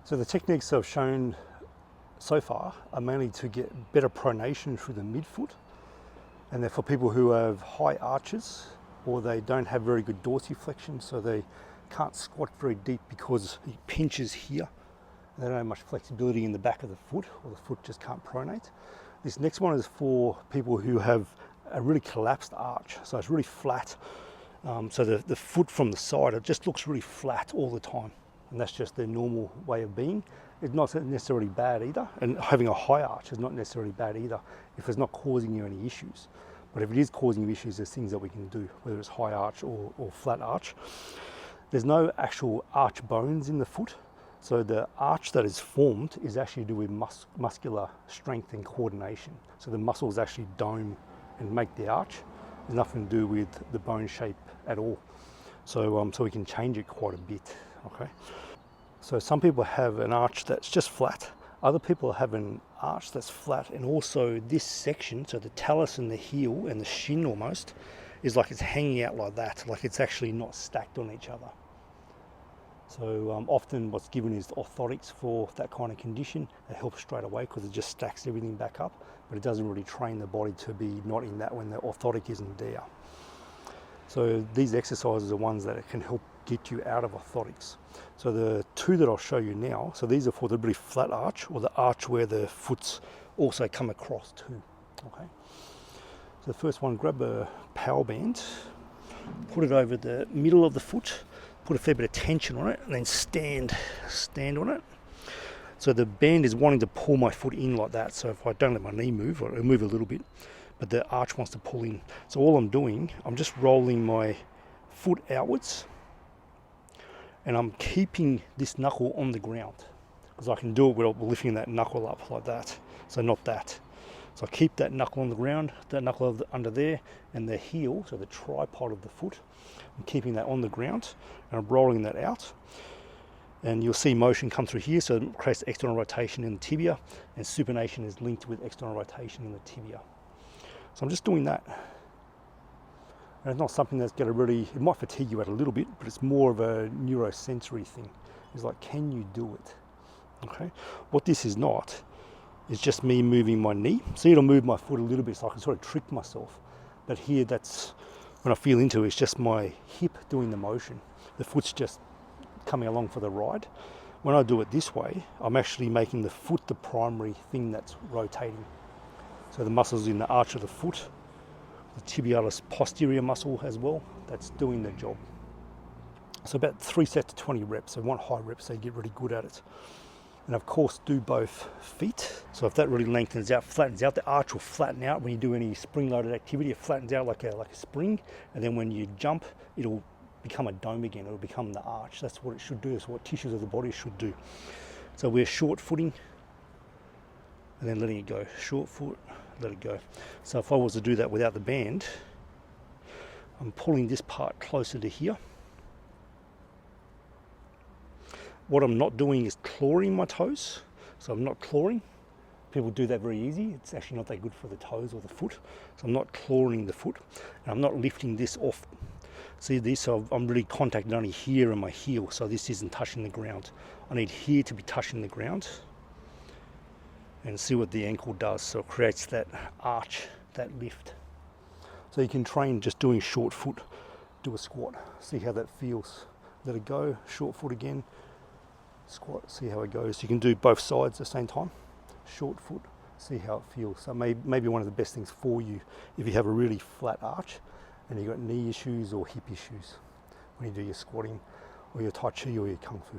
So the techniques I've shown so far are mainly to get better pronation through the midfoot, and they're for people who have high arches or they don't have very good dorsiflexion, so they can't squat very deep because it pinches here. They don't have much flexibility in the back of the foot, or the foot just can't pronate. This next one is for people who have a really collapsed arch, so it's really flat. So the foot from the side, it just looks really flat all the time. And that's just their normal way of being. It's not necessarily bad either, and having a high arch is not necessarily bad either if it's not causing you any issues. But if it is causing you issues, there's things that we can do, whether it's high arch or flat arch. There's no actual arch bones in the foot, so the arch that is formed is actually to do with muscular strength and coordination. So the muscles actually dome and make the arch. There's nothing to do with the bone shape at all. So we can change it quite a bit. Okay, so some people have an arch that's just flat. Other people have an arch that's flat, and also this section, so the talus and the heel and the shin almost, is like it's hanging out like that, like it's actually not stacked on each other. So often what's given is orthotics for that kind of condition. It helps straight away because it just stacks everything back up, but it doesn't really train the body to be not in that when the orthotic isn't there. So these exercises are ones that can help get you out of orthotics. So the two that I'll show you now, so these are for the really flat arch, or the arch where the foots also come across too. Okay. So the first one, grab a power band, put it over the middle of the foot, put a fair bit of tension on it, and then stand on it. So the band is wanting to pull my foot in like that. So if I don't let my knee move, or it'll move a little bit, but the arch wants to pull in. So all I'm doing, I'm just rolling my foot outwards, and I'm keeping this knuckle on the ground, because I can do it without lifting that knuckle up like that. So not that. So I keep that knuckle on the ground, that knuckle under there, and the heel, so the tripod of the foot, I'm keeping that on the ground, and I'm rolling that out. And you'll see motion come through here, so it creates external rotation in the tibia, and supination is linked with external rotation in the tibia. So I'm just doing that. And it's not something that's going to really, it might fatigue you out a little bit, but it's more of a neurosensory thing. It's like, can you do it? Okay. What this is not, is just me moving my knee. See, it'll move my foot a little bit so I can sort of trick myself. But here, that's, when I feel into it, it's just my hip doing the motion. The foot's just coming along for the ride. When I do it this way, I'm actually making the foot the primary thing that's rotating. So the muscles in the arch of the foot, the tibialis posterior muscle as well, that's doing the job. So about 3 sets to 20 reps. So one high reps, so you get really good at it. And of course, do both feet. So if that really lengthens out, flattens out, the arch will flatten out when you do any spring-loaded activity. It flattens out like a spring, and then when you jump, it'll become a dome again. It'll become the arch. That's what it should do. That's what tissues of the body should do. So we're short footing, and then letting it go. Short foot, let it go. So if I was to do that without the band, I'm pulling this part closer to here. What I'm not doing is clawing my toes. So I'm not clawing. People do that very easy. It's actually not that good for the toes or the foot. So I'm not clawing the foot. And I'm not lifting this off. See this? So I'm really contacted only here and my heel. So this isn't touching the ground. I need here to be touching the ground. And see what the ankle does. So it creates that arch, that lift. So you can train just doing short foot. Do a squat. See how that feels. Let it go. Short foot again. Squat, see how it goes. You can do both sides at the same time. Short foot, see how it feels. So maybe one of the best things for you if you have a really flat arch and you've got knee issues or hip issues when you do your squatting or your Tai Chi or your Kung Fu.